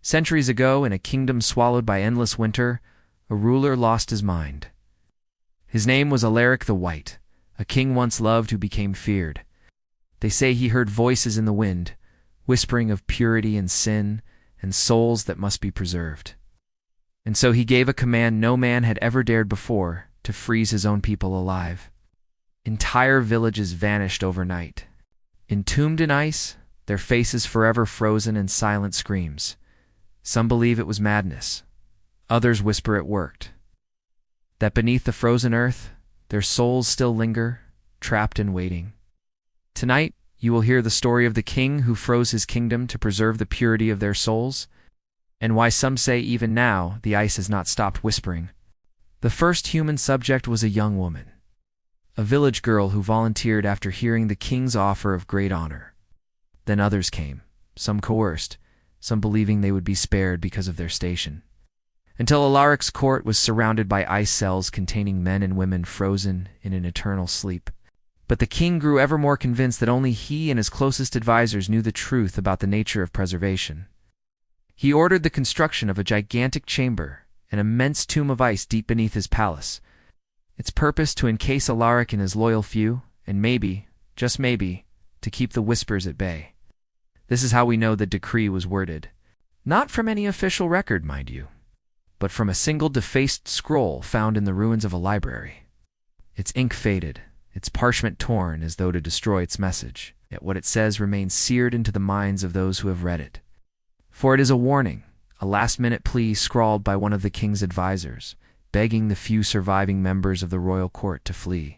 Centuries ago, in a kingdom swallowed by endless winter, a ruler lost his mind. His name was Alaric the White, a king once loved who became feared. They say he heard voices in the wind, whispering of purity and sin and souls that must be preserved. And so he gave a command no man had ever dared before, to freeze his own people alive. Entire villages vanished overnight. Entombed in ice, their faces forever frozen in silent screams. Some believe it was madness. Others whisper it worked. That beneath the frozen earth, their souls still linger, trapped and waiting. Tonight, you will hear the story of the king who froze his kingdom to preserve the purity of their souls, and why some say even now the ice has not stopped whispering. The first human subject was a young woman, a village girl who volunteered after hearing the king's offer of great honor. Then others came, some coerced, some believing they would be spared because of their station, until Alaric's court was surrounded by ice cells containing men and women frozen in an eternal sleep. But the king grew ever more convinced that only he and his closest advisors knew the truth about the nature of preservation. He ordered the construction of a gigantic chamber, an immense tomb of ice deep beneath his palace, its purpose to encase Alaric and his loyal few, and maybe, just maybe, to keep the whispers at bay. This is how we know the decree was worded. Not from any official record, mind you, but from a single defaced scroll found in the ruins of a library. Its ink faded, its parchment torn as though to destroy its message, yet what it says remains seared into the minds of those who have read it. For it is a warning, a last-minute plea scrawled by one of the king's advisors, begging the few surviving members of the royal court to flee.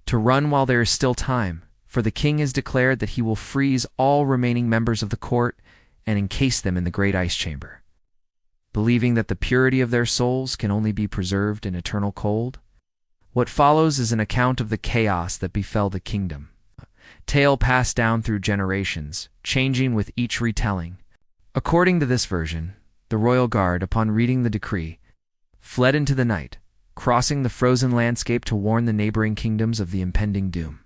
To run while there is still time, for the king has declared that he will freeze all remaining members of the court and encase them in the great ice chamber. Believing that the purity of their souls can only be preserved in eternal cold? What follows is an account of the chaos that befell the kingdom. A tale passed down through generations, changing with each retelling. According to this version, the royal guard, upon reading the decree, fled into the night, crossing the frozen landscape to warn the neighboring kingdoms of the impending doom.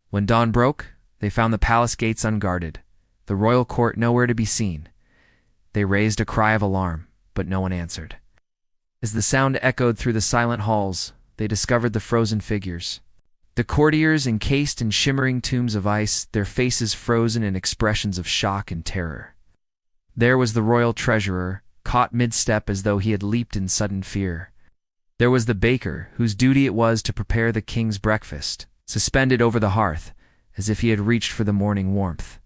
When dawn broke, they found the palace gates unguarded, the royal court nowhere to be seen. They raised a cry of alarm, but no one answered. As the sound echoed through the silent halls, they discovered the frozen figures. The courtiers encased in shimmering tombs of ice, their faces frozen in expressions of shock and terror. There was the royal treasurer, caught mid-step as though he had leaped in sudden fear. There was the baker, whose duty it was to prepare the king's breakfast, suspended over the hearth, as if he had reached for the morning warmth.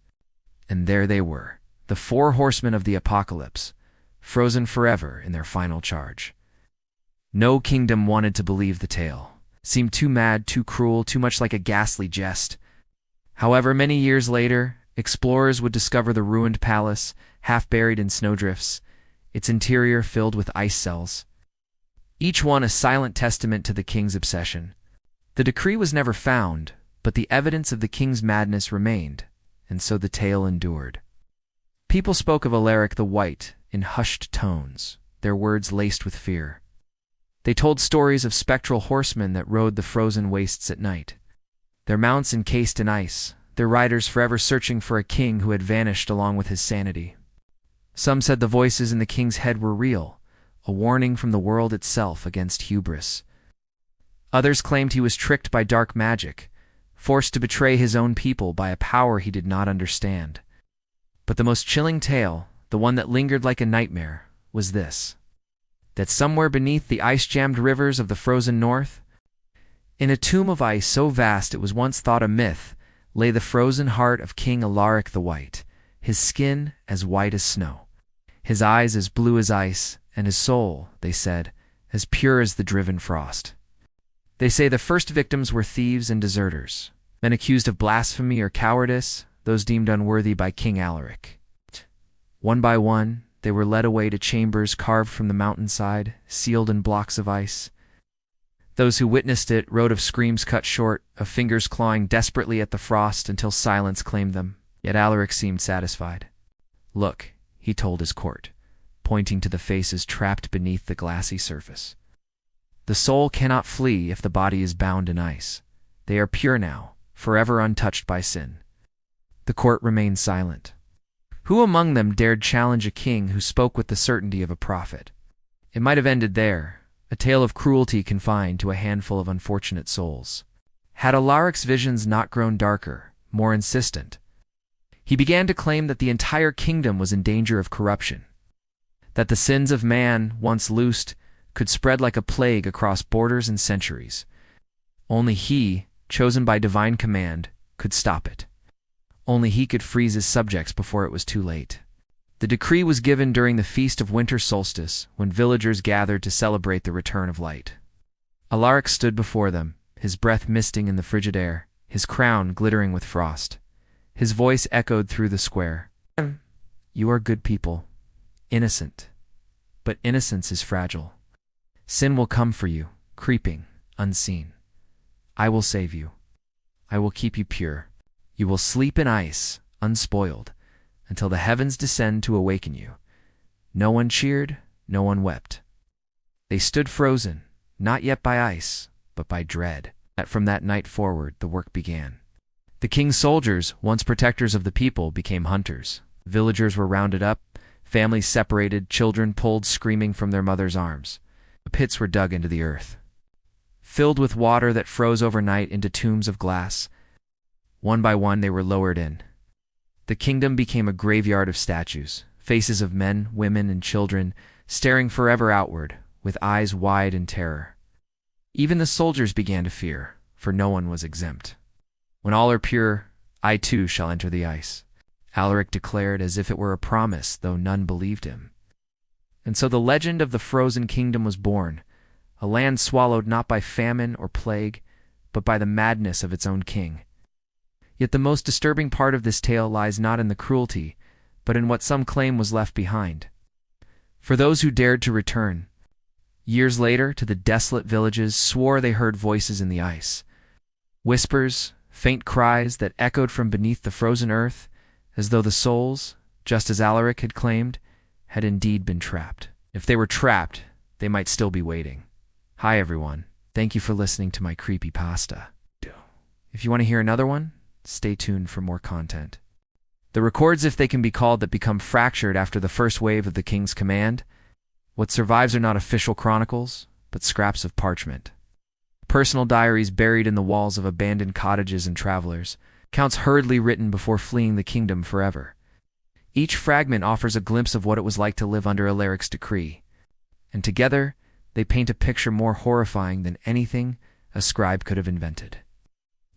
And there they were, the 4 horsemen of the apocalypse, frozen forever in their final charge. No kingdom wanted to believe the tale. Seemed too mad, too cruel, too much like a ghastly jest. However, many years later, explorers would discover the ruined palace, half buried in snowdrifts, its interior filled with ice cells. Each one a silent testament to the king's obsession. The decree was never found, but the evidence of the king's madness remained, and so the tale endured. People spoke of Alaric the White in hushed tones, their words laced with fear. They told stories of spectral horsemen that rode the frozen wastes at night, their mounts encased in ice, their riders forever searching for a king who had vanished along with his sanity. Some said the voices in the king's head were real, a warning from the world itself against hubris. Others claimed he was tricked by dark magic, forced to betray his own people by a power he did not understand. But the most chilling tale, the one that lingered like a nightmare, was this: that somewhere beneath the ice-jammed rivers of the frozen north, in a tomb of ice so vast it was once thought a myth, lay the frozen heart of King Alaric the White, his skin as white as snow, his eyes as blue as ice, and his soul, they said, as pure as the driven frost. They say the first victims were thieves and deserters, men accused of blasphemy or cowardice, those deemed unworthy by King Alaric. One by one, they were led away to chambers carved from the mountainside, sealed in blocks of ice. Those who witnessed it wrote of screams cut short, of fingers clawing desperately at the frost until silence claimed them, yet Alaric seemed satisfied. "Look," he told his court, pointing to the faces trapped beneath the glassy surface. "The soul cannot flee if the body is bound in ice. They are pure now, forever untouched by sin." The court remained silent. Who among them dared challenge a king who spoke with the certainty of a prophet? It might have ended there, a tale of cruelty confined to a handful of unfortunate souls. Had Alaric's visions not grown darker, more insistent, he began to claim that the entire kingdom was in danger of corruption, that the sins of man, once loosed, could spread like a plague across borders and centuries. Only he, chosen by divine command, could stop it. Only he could freeze his subjects before it was too late. The decree was given during the feast of winter solstice, when villagers gathered to celebrate the return of light. Alaric stood before them, his breath misting in the frigid air, his crown glittering with frost. His voice echoed through the square. You are good people, innocent, but innocence is fragile. Sin will come for you, creeping, unseen. I will save you. I will keep you pure. You will sleep in ice, unspoiled, until the heavens descend to awaken you. No one cheered, no one wept. They stood frozen, not yet by ice, but by dread. From that night forward, the work began. The king's soldiers, once protectors of the people, became hunters. Villagers were rounded up, families separated, children pulled screaming from their mothers' arms. The pits were dug into the earth, filled with water that froze overnight into tombs of glass. One by one they were lowered in. The kingdom became a graveyard of statues, faces of men, women, and children, staring forever outward, with eyes wide in terror. Even the soldiers began to fear, for no one was exempt. When all are pure, I too shall enter the ice, Alaric declared as if it were a promise, though none believed him. And so the legend of the frozen kingdom was born, a land swallowed not by famine or plague, but by the madness of its own king. Yet the most disturbing part of this tale lies not in the cruelty, but in what some claim was left behind. For those who dared to return, years later, to the desolate villages, swore they heard voices in the ice. Whispers, faint cries that echoed from beneath the frozen earth, as though the souls, just as Alaric had claimed, had indeed been trapped. If they were trapped, they might still be waiting. Hi everyone, thank you for listening to my creepypasta. If you want to hear another one, stay tuned for more content. The records, if they can be called, that become fractured after the first wave of the king's command. What survives are not official chronicles, but scraps of parchment. Personal diaries buried in the walls of abandoned cottages and travelers, accounts hurriedly written before fleeing the kingdom forever. Each fragment offers a glimpse of what it was like to live under Alaric's decree, and together they paint a picture more horrifying than anything a scribe could have invented.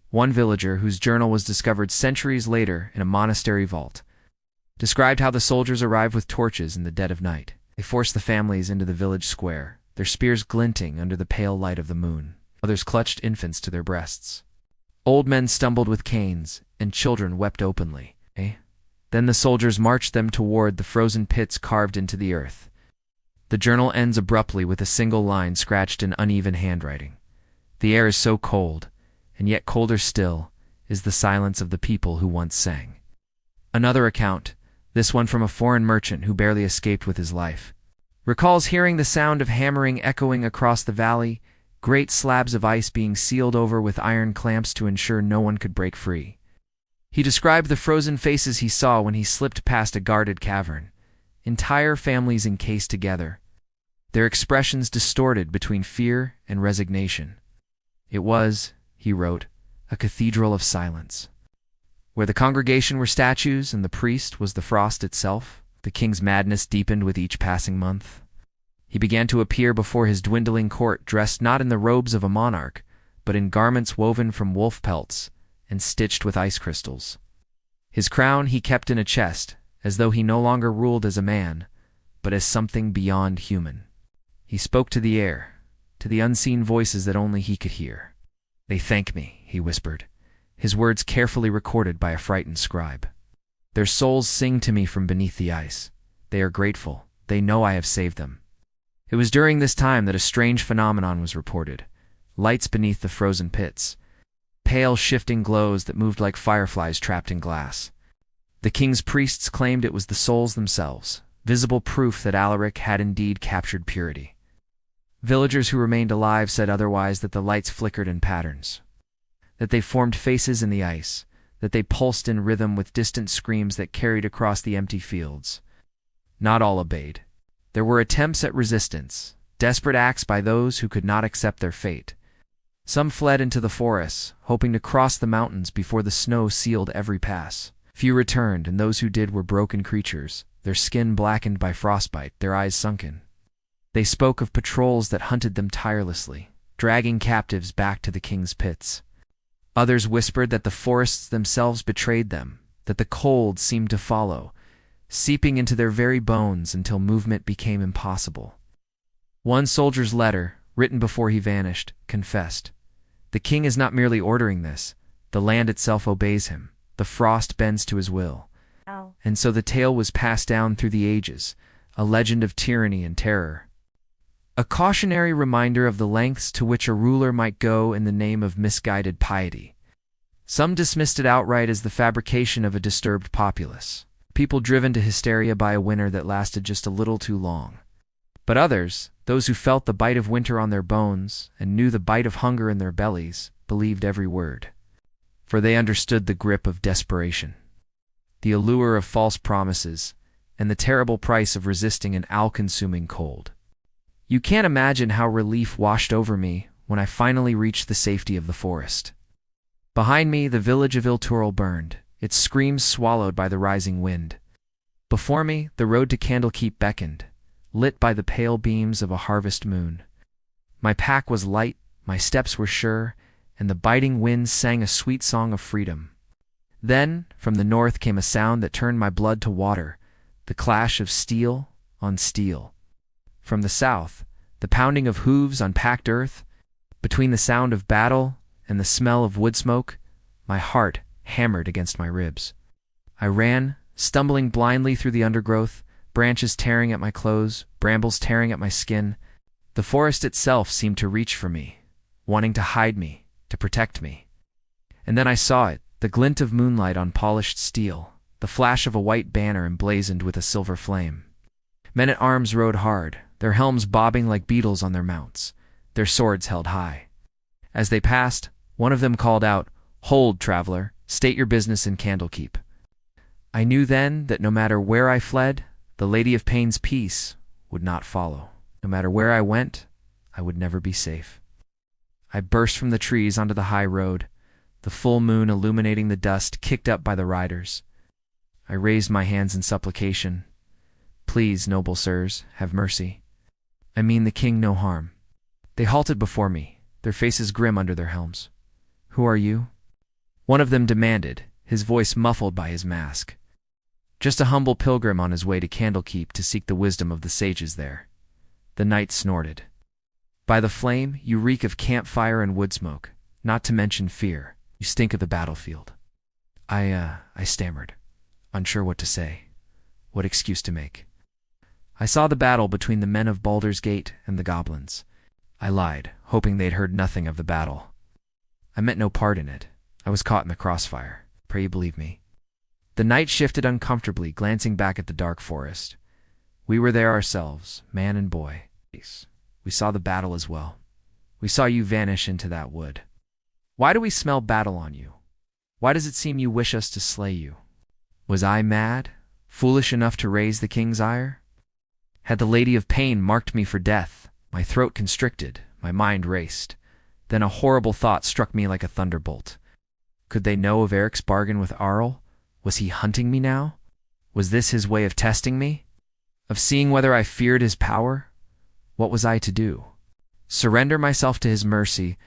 One villager, whose journal was discovered centuries later in a monastery vault, described how the soldiers arrived with torches in the dead of night. They forced the families into the village square, their spears glinting under the pale light of the moon. Others clutched infants to their breasts. Old men stumbled with canes, and children wept openly. Then the soldiers marched them toward the frozen pits carved into the earth. The journal ends abruptly with a single line scratched in uneven handwriting. The air is so cold, and yet colder still, is the silence of the people who once sang. Another account, this one from a foreign merchant who barely escaped with his life, recalls hearing the sound of hammering echoing across the valley, great slabs of ice being sealed over with iron clamps to ensure no one could break free. He described the frozen faces he saw when he slipped past a guarded cavern, entire families encased together, their expressions distorted between fear and resignation. It was, he wrote, a cathedral of silence. Where the congregation were statues and the priest was the frost itself, the king's madness deepened with each passing month. He began to appear before his dwindling court dressed not in the robes of a monarch, but in garments woven from wolf pelts and stitched with ice crystals. His crown he kept in a chest, as though he no longer ruled as a man, but as something beyond human. He spoke to the air, to the unseen voices that only he could hear. "They thank me," he whispered, his words carefully recorded by a frightened scribe. "Their souls sing to me from beneath the ice. They are grateful. They know I have saved them." It was during this time that a strange phenomenon was reported. Lights beneath the frozen pits. Pale, shifting glows that moved like fireflies trapped in glass. The king's priests claimed it was the souls themselves, visible proof that Alaric had indeed captured purity. Villagers who remained alive said otherwise, that the lights flickered in patterns, that they formed faces in the ice, that they pulsed in rhythm with distant screams that carried across the empty fields. Not all obeyed. There were attempts at resistance, desperate acts by those who could not accept their fate. Some fled into the forests, hoping to cross the mountains before the snow sealed every pass. Few returned, and those who did were broken creatures, their skin blackened by frostbite, their eyes sunken. They spoke of patrols that hunted them tirelessly, dragging captives back to the king's pits. Others whispered that the forests themselves betrayed them, that the cold seemed to follow, seeping into their very bones until movement became impossible. One soldier's letter, written before he vanished, confessed, "The king is not merely ordering this, the land itself obeys him, the frost bends to his will." Oh. And so the tale was passed down through the ages, a legend of tyranny and terror. A cautionary reminder of the lengths to which a ruler might go in the name of misguided piety. Some dismissed it outright as the fabrication of a disturbed populace, people driven to hysteria by a winter that lasted just a little too long. But others, those who felt the bite of winter on their bones and knew the bite of hunger in their bellies, believed every word. For they understood the grip of desperation, the allure of false promises, and the terrible price of resisting an all-consuming cold. You can't imagine how relief washed over me when I finally reached the safety of the forest. Behind me, the village of Ilturil burned, its screams swallowed by the rising wind. Before me, the road to Candlekeep beckoned, lit by the pale beams of a harvest moon. My pack was light, my steps were sure, and the biting winds sang a sweet song of freedom. Then, from the north came a sound that turned my blood to water, the clash of steel on steel. From the south, the pounding of hooves on packed earth. Between the sound of battle and the smell of wood smoke, my heart hammered against my ribs. I ran, stumbling blindly through the undergrowth, branches tearing at my clothes, brambles tearing at my skin. The forest itself seemed to reach for me, wanting to hide me, to protect me. And then I saw it, the glint of moonlight on polished steel, the flash of a white banner emblazoned with a silver flame. Men-at-arms rode hard, their helms bobbing like beetles on their mounts, their swords held high. As they passed, one of them called out, "Hold, traveler, state your business in Candlekeep." I knew then that no matter where I fled, the Lady of Pain's peace would not follow. No matter where I went, I would never be safe. I burst from the trees onto the high road, the full moon illuminating the dust kicked up by the riders. I raised my hands in supplication. "Please, noble sirs, have mercy. I mean the king no harm." They halted before me, their faces grim under their helms. "Who are you?" one of them demanded, his voice muffled by his mask. "Just a humble pilgrim on his way to Candlekeep to seek the wisdom of the sages there." The knight snorted. "By the flame, you reek of campfire and wood smoke, not to mention fear. You stink of the battlefield." I stammered, unsure what to say, what excuse to make. "I saw the battle between the men of Baldur's Gate and the goblins." I lied, hoping they'd heard nothing of the battle. "I meant no part in it. I was caught in the crossfire. Pray you believe me." The knight shifted uncomfortably, glancing back at the dark forest. "We were there ourselves, man and boy. We saw the battle as well. We saw you vanish into that wood. Why do we smell battle on you? Why does it seem you wish us to slay you? Was I mad, foolish enough to raise the king's ire? Had the Lady of Pain marked me for death? My throat constricted, my mind raced. Then a horrible thought struck me like a thunderbolt. Could they know of Eric's bargain with Arl? Was he hunting me now? Was this his way of testing me? Of seeing whether I feared his power? What was I to do? Surrender myself to his mercy,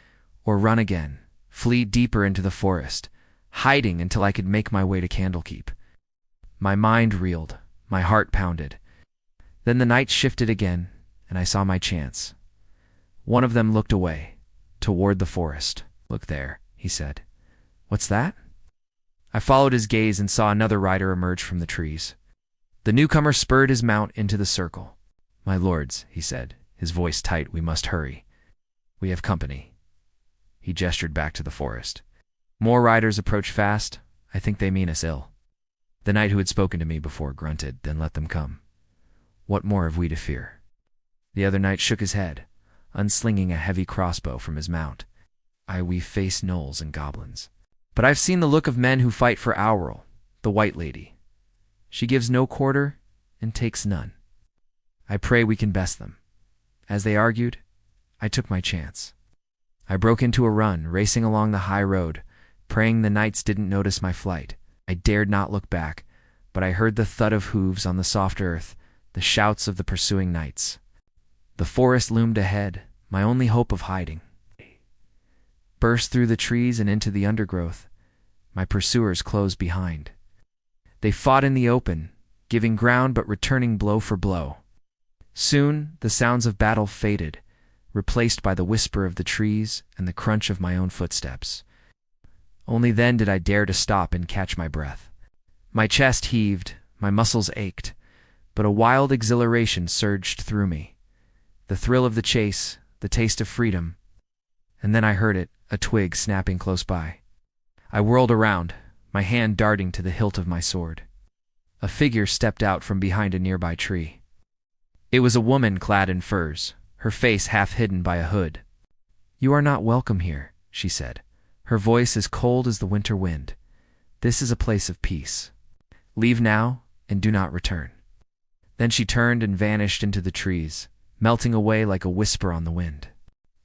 or run again, flee deeper into the forest, hiding until I could make my way to Candlekeep? My mind reeled, my heart pounded. Then the night shifted again, and I saw my chance. One of them looked away, toward the forest. "Look there," he said. "What's that?" I followed his gaze and saw another rider emerge from the trees. The newcomer spurred his mount into the circle. "My lords," he said, his voice tight, "we must hurry. We have company." He gestured back to the forest. "More riders approach fast. I think they mean us ill." The knight who had spoken to me before grunted, "Then let them come. What more have we to fear?" The other knight shook his head, unslinging a heavy crossbow from his mount. "We face gnolls and goblins. But I've seen the look of men who fight for Auril, the White Lady. She gives no quarter and takes none. I pray we can best them." As they argued, I took my chance. I broke into a run, racing along the high road, praying the knights didn't notice my flight. I dared not look back, but I heard the thud of hooves on the soft earth, the shouts of the pursuing knights. The forest loomed ahead, my only hope of hiding. Burst through the trees and into the undergrowth, my pursuers closed behind. They fought in the open, giving ground but returning blow for blow. Soon the sounds of battle faded, replaced by the whisper of the trees and the crunch of my own footsteps. Only then did I dare to stop and catch my breath. My chest heaved, my muscles ached, but a wild exhilaration surged through me. The thrill of the chase, the taste of freedom. And then I heard it, a twig snapping close by. I whirled around, my hand darting to the hilt of my sword. A figure stepped out from behind a nearby tree. It was a woman clad in furs, her face half hidden by a hood. "You are not welcome here," she said, her voice as cold as the winter wind. "This is a place of peace. Leave now and do not return." Then she turned and vanished into the trees, melting away like a whisper on the wind.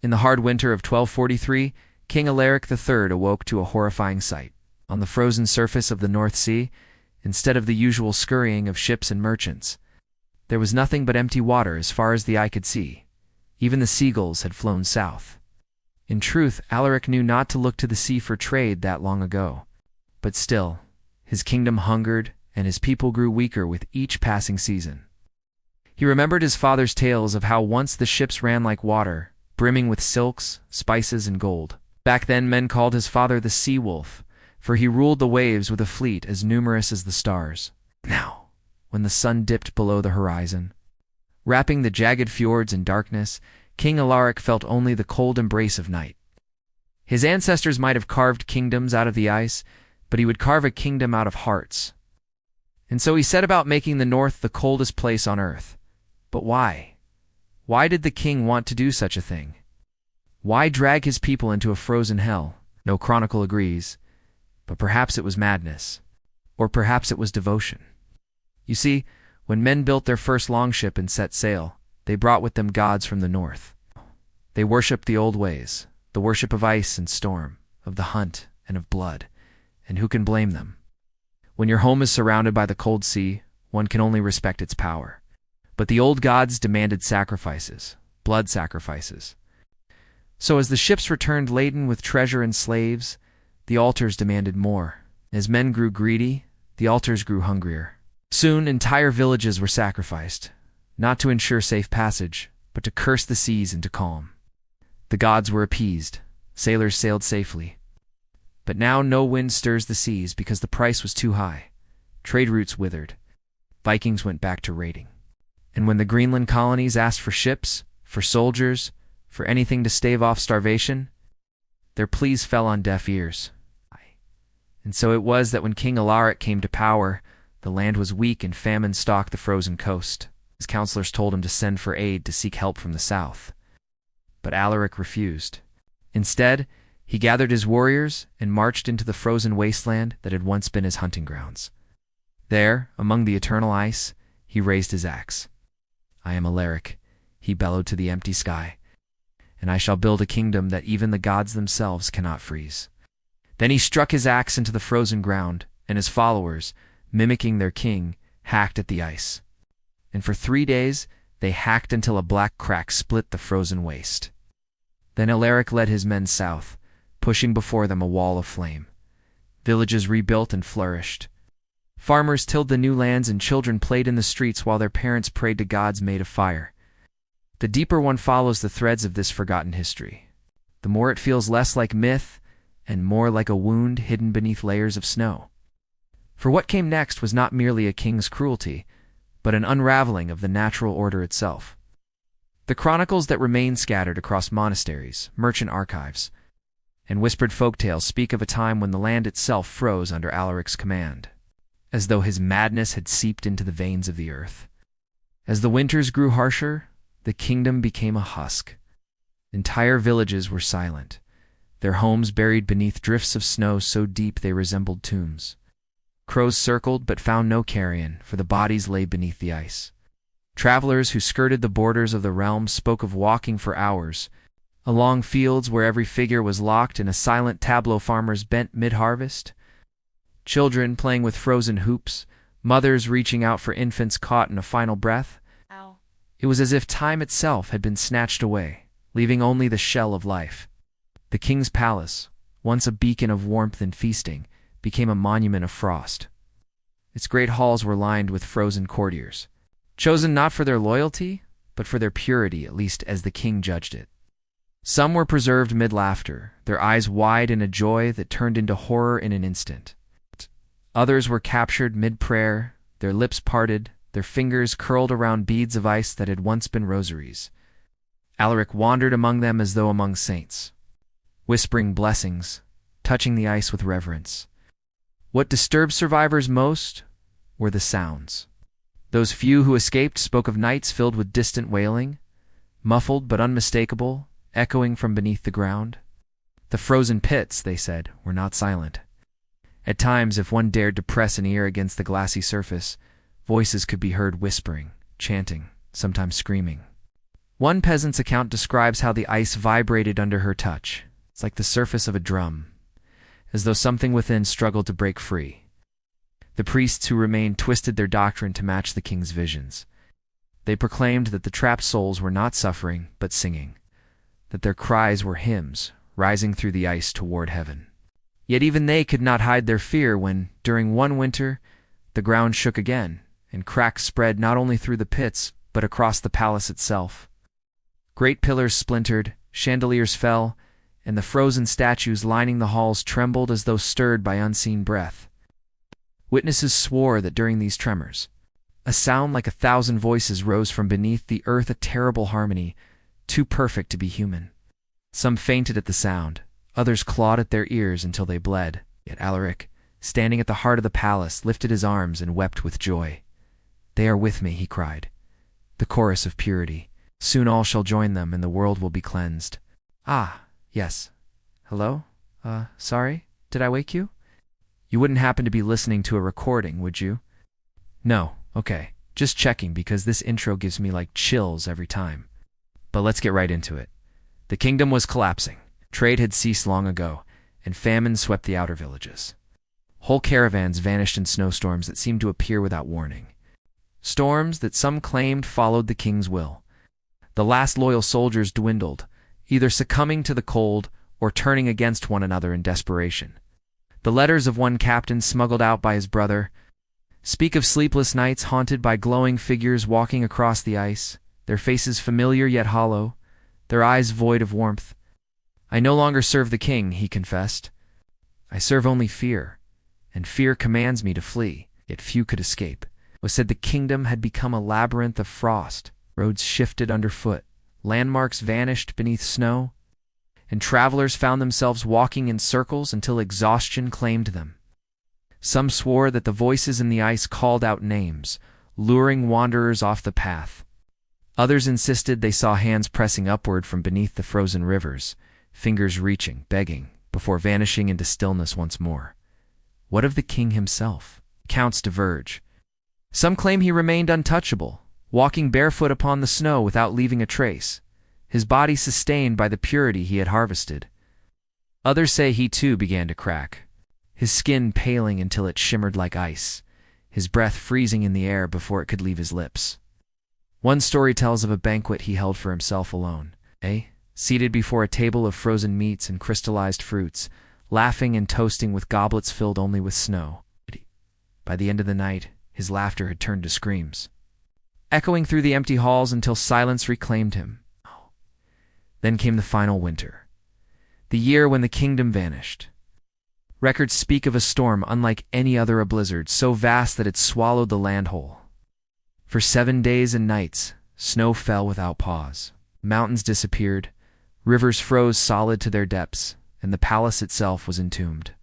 In the hard winter of 1243, King Alaric III awoke to a horrifying sight. On the frozen surface of the North Sea, instead of the usual scurrying of ships and merchants, there was nothing but empty water as far as the eye could see. Even the seagulls had flown south. In truth, Alaric knew not to look to the sea for trade that long ago. But still, his kingdom hungered, and his people grew weaker with each passing season. He remembered his father's tales of how once the ships ran like water, brimming with silks, spices, and gold. Back then men called his father the Sea Wolf, for he ruled the waves with a fleet as numerous as the stars. Now, when the sun dipped below the horizon, wrapping the jagged fjords in darkness, King Alaric felt only the cold embrace of night. His ancestors might have carved kingdoms out of the ice, but he would carve a kingdom out of hearts. And so he set about making the North the coldest place on earth. But why? Why did the king want to do such a thing? Why drag his people into a frozen hell? No chronicle agrees, but perhaps it was madness, or perhaps it was devotion. You see, when men built their first longship and set sail, they brought with them gods from the north. They worshipped the old ways, the worship of ice and storm, of the hunt and of blood, and who can blame them? When your home is surrounded by the cold sea, one can only respect its power. But the old gods demanded sacrifices, blood sacrifices. So as the ships returned laden with treasure and slaves, the altars demanded more. As men grew greedy, the altars grew hungrier. Soon entire villages were sacrificed, not to ensure safe passage, but to curse the seas into calm. The gods were appeased, sailors sailed safely. But now no wind stirs the seas because the price was too high. Trade routes withered. Vikings went back to raiding. And when the Greenland colonies asked for ships, for soldiers, for anything to stave off starvation, their pleas fell on deaf ears. And so it was that when King Alaric came to power, the land was weak and famine stalked the frozen coast. His counselors told him to send for aid to seek help from the south. But Alaric refused. Instead, he gathered his warriors and marched into the frozen wasteland that had once been his hunting grounds. There, among the eternal ice, he raised his axe. "I am Alaric," he bellowed to the empty sky, "and I shall build a kingdom that even the gods themselves cannot freeze." Then he struck his axe into the frozen ground, and his followers, mimicking their king, hacked at the ice. And for 3 days they hacked until a black crack split the frozen waste. Then Alaric led his men south, pushing before them a wall of flame. Villages rebuilt and flourished. Farmers tilled the new lands and children played in the streets while their parents prayed to gods made of fire. The deeper one follows the threads of this forgotten history, the more it feels less like myth and more like a wound hidden beneath layers of snow. For what came next was not merely a king's cruelty, but an unraveling of the natural order itself. The chronicles that remain scattered across monasteries, merchant archives, and whispered folktales speak of a time when the land itself froze under Alaric's command, as though his madness had seeped into the veins of the earth. As the winters grew harsher, the kingdom became a husk. Entire villages were silent. their homes buried beneath drifts of snow so deep they resembled tombs. Crows circled but found no carrion, for the bodies lay beneath the ice. Travelers who skirted the borders of the realm spoke of walking for hours, along fields where every figure was locked in a silent tableau. Farmers bent mid-harvest, children playing with frozen hoops, mothers reaching out for infants caught in a final breath. Ow. It was as if time itself had been snatched away, leaving only the shell of life. The king's palace, once a beacon of warmth and feasting, became a monument of frost. Its great halls were lined with frozen courtiers, chosen not for their loyalty, but for their purity, at least as the king judged it. Some were preserved mid-laughter, their eyes wide in a joy that turned into horror in an instant. Others were captured mid-prayer, their lips parted, their fingers curled around beads of ice that had once been rosaries. Alaric wandered among them as though among saints, whispering blessings, touching the ice with reverence. What disturbed survivors most were the sounds. Those few who escaped spoke of nights filled with distant wailing, muffled but unmistakable, echoing from beneath the ground. The frozen pits, they said, were not silent. At times, if one dared to press an ear against the glassy surface, voices could be heard whispering, chanting, sometimes screaming. One peasant's account describes how the ice vibrated under her touch. It's like the surface of a drum, as though something within struggled to break free. The priests who remained twisted their doctrine to match the king's visions. They proclaimed that the trapped souls were not suffering, but singing, that their cries were hymns, rising through the ice toward heaven. Yet even they could not hide their fear when, during one winter, the ground shook again, and cracks spread not only through the pits, but across the palace itself. Great pillars splintered, chandeliers fell, and the frozen statues lining the halls trembled as though stirred by unseen breath. Witnesses swore that during these tremors, a sound like 1,000 voices rose from beneath the earth, a terrible harmony, too perfect to be human. Some fainted at the sound, others clawed at their ears until they bled. Yet Alaric, standing at the heart of the palace, lifted his arms and wept with joy. "They are with me," he cried. "The chorus of purity. Soon all shall join them, and the world will be cleansed." "Ah, yes. Hello? Sorry? Did I wake you? You wouldn't happen to be listening to a recording, would you?" "No, okay. Just checking because this intro gives me like chills every time." But let's get right into it. The kingdom was collapsing. Trade had ceased long ago, and famine swept the outer villages. Whole caravans vanished in snowstorms that seemed to appear without warning. Storms that some claimed followed the king's will. The last loyal soldiers dwindled, either succumbing to the cold or turning against one another in desperation. The letters of one captain smuggled out by his brother speak of sleepless nights haunted by glowing figures walking across the ice, their faces familiar yet hollow, their eyes void of warmth. "I no longer serve the king," he confessed. "I serve only fear, and fear commands me to flee." Yet few could escape. It was said the kingdom had become a labyrinth of frost. Roads shifted underfoot, landmarks vanished beneath snow, and travelers found themselves walking in circles until exhaustion claimed them. Some swore that the voices in the ice called out names, luring wanderers off the path. Others insisted they saw hands pressing upward from beneath the frozen rivers, fingers reaching, begging, before vanishing into stillness once more. What of the king himself? Accounts diverge. Some claim he remained untouchable, walking barefoot upon the snow without leaving a trace, his body sustained by the purity he had harvested. Others say he too began to crack, his skin paling until it shimmered like ice, his breath freezing in the air before it could leave his lips. One story tells of a banquet he held for himself alone, seated before a table of frozen meats and crystallized fruits, laughing and toasting with goblets filled only with snow. By the end of the night, his laughter had turned to screams, echoing through the empty halls until silence reclaimed him. Then came the final winter, the year when the kingdom vanished. Records speak of a storm unlike any other, a blizzard so vast that it swallowed the land whole. For 7 days and nights, snow fell without pause. Mountains disappeared, rivers froze solid to their depths, and the palace itself was entombed.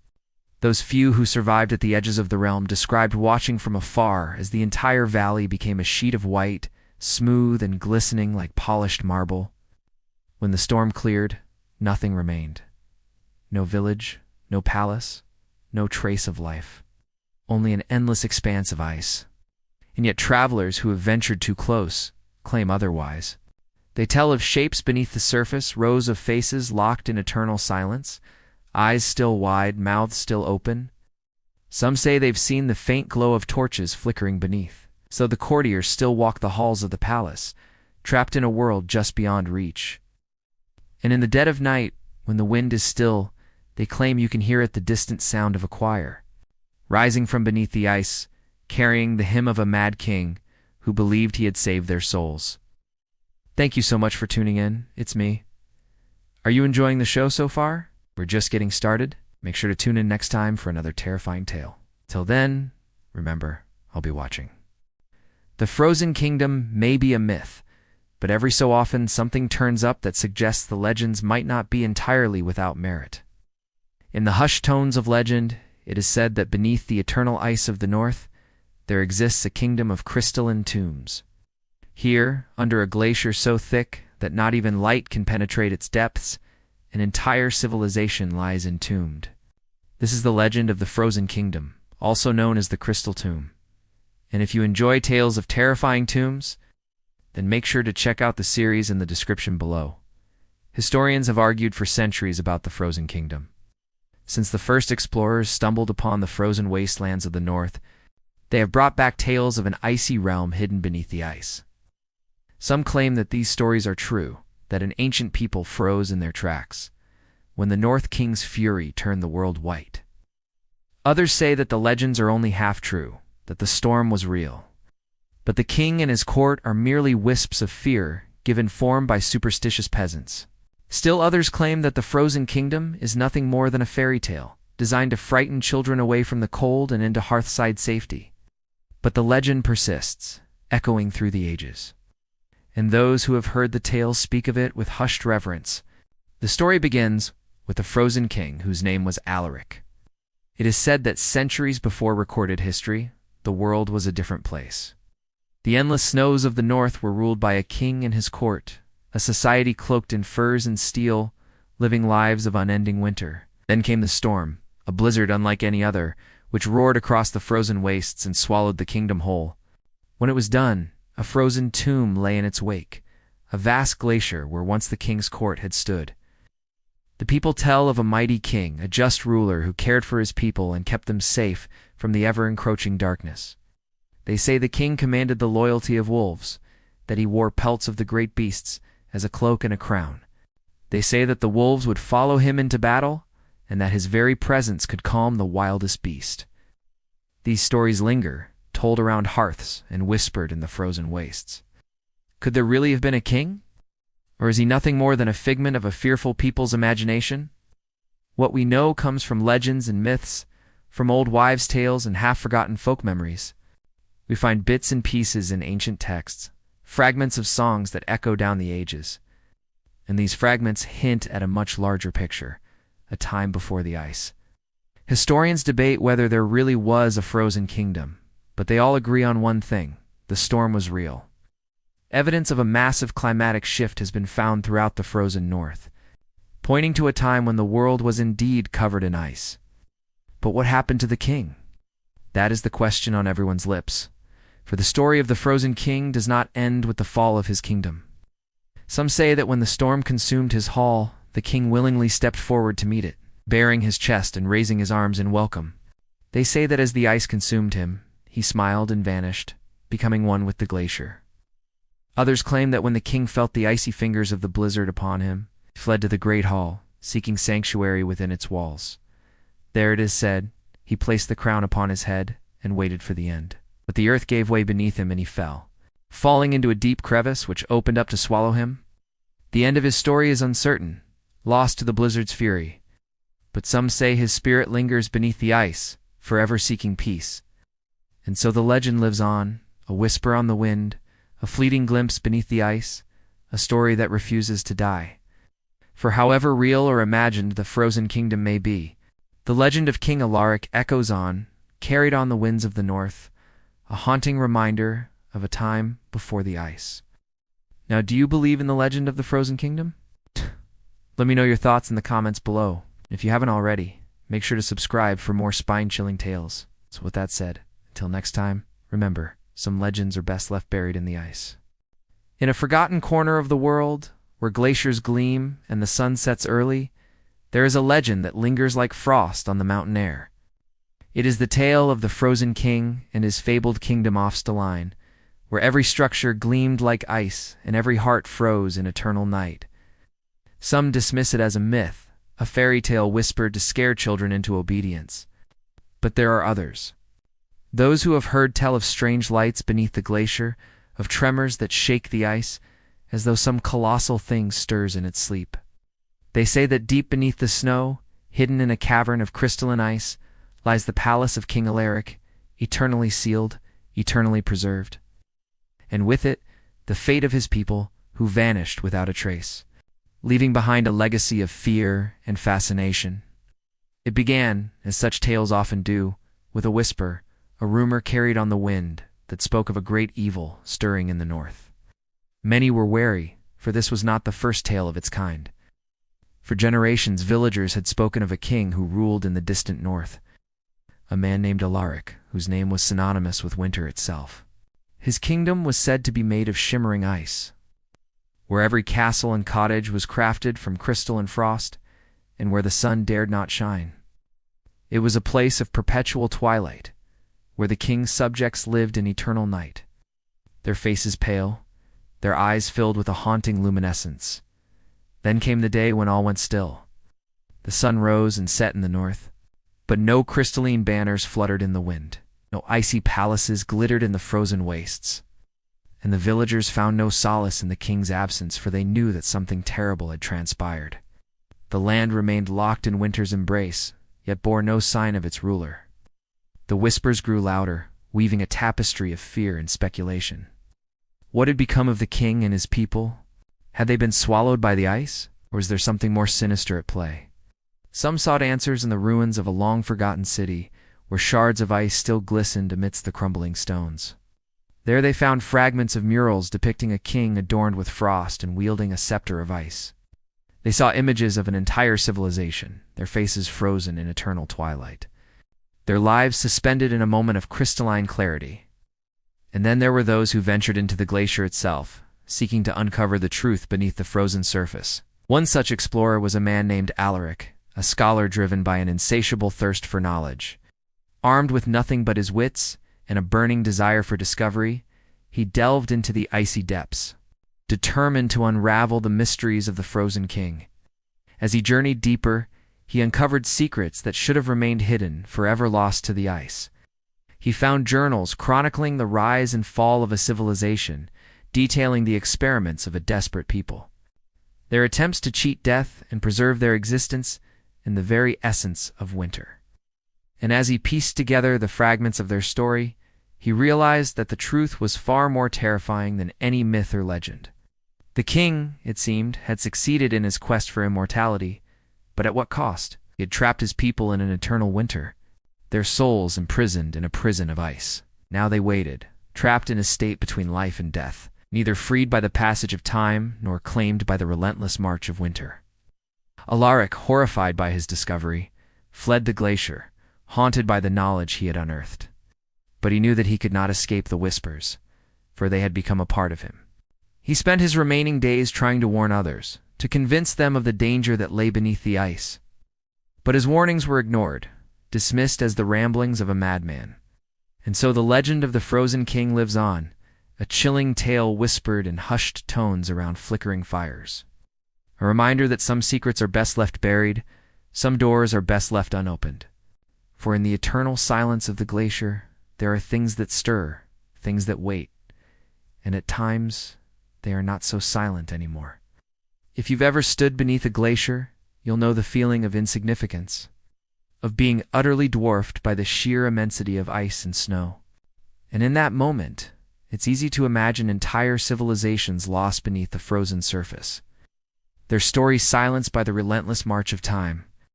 Those few who survived at the edges of the realm described watching from afar as the entire valley became a sheet of white, smooth and glistening like polished marble. When the storm cleared, nothing remained. no village, no palace, no trace of life. Only an endless expanse of ice. And yet travelers who have ventured too close claim otherwise. They tell of shapes beneath the surface, rows of faces locked in eternal silence, eyes still wide, mouths still open. Some say they've seen the faint glow of torches flickering beneath. So the courtiers still walk the halls of the palace, trapped in a world just beyond reach. And in the dead of night, when the wind is still, they claim you can hear it, the distant sound of a choir, rising from beneath the ice, carrying the hymn of a mad king who believed he had saved their souls. Thank you so much for tuning in. It's me. Are you enjoying the show so far? We're just getting started. Make sure to tune in next time for another terrifying tale. Till then, remember, I'll be watching. The Frozen Kingdom may be a myth, but every so often something turns up that suggests the legends might not be entirely without merit. In the hushed tones of legend, it is said that beneath the eternal ice of the north, there exists a kingdom of crystalline tombs. Here, under a glacier so thick that not even light can penetrate its depths, an entire civilization lies entombed. This is the legend of the Frozen Kingdom, also known as the Crystal Tomb. And if you enjoy tales of terrifying tombs, then make sure to check out the series in the description below. Historians have argued for centuries about the Frozen Kingdom. Since the first explorers stumbled upon the frozen wastelands of the north, they have brought back tales of an icy realm hidden beneath the ice. Some claim that these stories are true, that an ancient people froze in their tracks, when the North King's fury turned the world white. Others say that the legends are only half true, that the storm was real. But the king and his court are merely wisps of fear given form by superstitious peasants. Still others claim that the Frozen Kingdom is nothing more than a fairy tale, designed to frighten children away from the cold and into hearthside safety. But the legend persists, echoing through the ages. And those who have heard the tale speak of it with hushed reverence. The story begins with a frozen king whose name was Alaric. It is said that centuries before recorded history, the world was a different place. The endless snows of the north were ruled by a king and his court, a society cloaked in furs and steel, living lives of unending winter. Then came the storm, a blizzard unlike any other, which roared across the frozen wastes and swallowed the kingdom whole. When it was done, a frozen tomb lay in its wake, a vast glacier where once the king's court had stood. The people tell of a mighty king, a just ruler who cared for his people and kept them safe from the ever-encroaching darkness. They say the king commanded the loyalty of wolves, that he wore pelts of the great beasts as a cloak and a crown. They say that the wolves would follow him into battle, and that his very presence could calm the wildest beast. These stories linger, told around hearths and whispered in the frozen wastes. Could there really have been a king? Or is he nothing more than a figment of a fearful people's imagination? What we know comes from legends and myths, from old wives' tales and half-forgotten folk memories. We find bits and pieces in ancient texts, fragments of songs that echo down the ages. And these fragments hint at a much larger picture, a time before the ice. Historians debate whether there really was a frozen kingdom, but they all agree on one thing: the storm was real. Evidence of a massive climatic shift has been found throughout the frozen north, pointing to a time when the world was indeed covered in ice. But what happened to the king? That is the question on everyone's lips, for the story of the frozen king does not end with the fall of his kingdom. Some say that when the storm consumed his hall, the king willingly stepped forward to meet it, baring his chest and raising his arms in welcome. They say that as the ice consumed him, he smiled and vanished, becoming one with the glacier. Others claim that when the king felt the icy fingers of the blizzard upon him, he fled to the great hall, seeking sanctuary within its walls. There, it is said, he placed the crown upon his head and waited for the end. But the earth gave way beneath him and he fell, falling into a deep crevice which opened up to swallow him. The end of his story is uncertain, lost to the blizzard's fury. But some say his spirit lingers beneath the ice, forever seeking peace. And so the legend lives on, a whisper on the wind, a fleeting glimpse beneath the ice, a story that refuses to die. For however real or imagined the frozen kingdom may be, the legend of King Alaric echoes on, carried on the winds of the north, a haunting reminder of a time before the ice. Now, do you believe in the legend of the frozen kingdom? Let me know your thoughts in the comments below. If you haven't already, make sure to subscribe for more spine-chilling tales. So with that said, until next time, remember, some legends are best left buried in the ice. In a forgotten corner of the world, where glaciers gleam and the sun sets early, there is a legend that lingers like frost on the mountain air. It is the tale of the frozen king and his fabled kingdom off Stilline, where every structure gleamed like ice and every heart froze in eternal night. Some dismiss it as a myth, a fairy tale whispered to scare children into obedience. But there are others. Those who have heard tell of strange lights beneath the glacier, of tremors that shake the ice, as though some colossal thing stirs in its sleep. They say that deep beneath the snow, hidden in a cavern of crystalline ice, lies the palace of King Alaric, eternally sealed, eternally preserved. And with it, the fate of his people, who vanished without a trace, leaving behind a legacy of fear and fascination. It began, as such tales often do, with a whisper, a rumor carried on the wind that spoke of a great evil stirring in the north. Many were wary, for this was not the first tale of its kind. For generations, villagers had spoken of a king who ruled in the distant north, a man named Alaric, whose name was synonymous with winter itself. His kingdom was said to be made of shimmering ice, where every castle and cottage was crafted from crystal and frost, and where the sun dared not shine. It was a place of perpetual twilight, where the king's subjects lived in eternal night, their faces pale, their eyes filled with a haunting luminescence. Then came the day when all went still. The sun rose and set in the north, but no crystalline banners fluttered in the wind, no icy palaces glittered in the frozen wastes, and the villagers found no solace in the king's absence, for they knew that something terrible had transpired. The land remained locked in winter's embrace, yet bore no sign of its ruler. The whispers grew louder, weaving a tapestry of fear and speculation. What had become of the king and his people? Had they been swallowed by the ice, or was there something more sinister at play? Some sought answers in the ruins of a long-forgotten city, where shards of ice still glistened amidst the crumbling stones. There they found fragments of murals depicting a king adorned with frost and wielding a scepter of ice. They saw images of an entire civilization, their faces frozen in eternal twilight, their lives suspended in a moment of crystalline clarity. And then there were those who ventured into the glacier itself, seeking to uncover the truth beneath the frozen surface. One such explorer was a man named Alaric, a scholar driven by an insatiable thirst for knowledge. Armed with nothing but his wits and a burning desire for discovery, he delved into the icy depths, determined to unravel the mysteries of the frozen king. As he journeyed deeper, he uncovered secrets that should have remained hidden, forever lost to the ice. He found journals chronicling the rise and fall of a civilization, detailing the experiments of a desperate people, their attempts to cheat death and preserve their existence in the very essence of winter. And as he pieced together the fragments of their story, he realized that the truth was far more terrifying than any myth or legend. The king, it seemed, had succeeded in his quest for immortality, but at what cost? He had trapped his people in an eternal winter, their souls imprisoned in a prison of ice. Now they waited, trapped in a state between life and death, neither freed by the passage of time nor claimed by the relentless march of winter. Alaric, horrified by his discovery, fled the glacier, haunted by the knowledge he had unearthed. But he knew that he could not escape the whispers, for they had become a part of him. He spent his remaining days trying to warn others, to convince them of the danger that lay beneath the ice. But his warnings were ignored, dismissed as the ramblings of a madman. And so the legend of the frozen king lives on, a chilling tale whispered in hushed tones around flickering fires. A reminder that some secrets are best left buried, some doors are best left unopened. For in the eternal silence of the glacier, there are things that stir, things that wait, and at times they are not so silent anymore. If you've ever stood beneath a glacier, you'll know the feeling of insignificance, of being utterly dwarfed by the sheer immensity of ice and snow. And in that moment, it's easy to imagine entire civilizations lost beneath the frozen surface, their stories silenced by the relentless march of time.